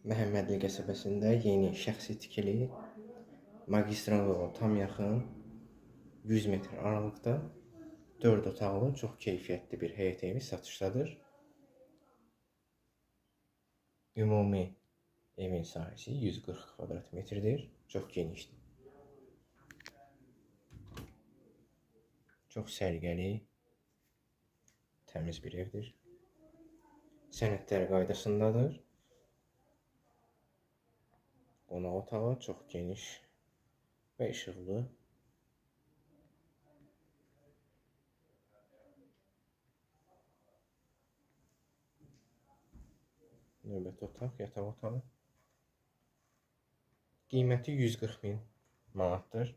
Məhəmmədli qəsəbəsində yeni şəxsi tikili magistral tam yaxın 100 metr aralıqda 4 otaqlı çox keyfiyyətli bir həyət evi satışdadır. Ümumi evin sahəsi 140 kvadrat metrdir. Çox genişdir. Çox səliqəli, təmiz bir evdir. Sənədlər qaydasındadır. Qonaq otağı çox geniş və işıqlı. Növbəti otaq, yataq otağı. Qiyməti 140 min manatdır.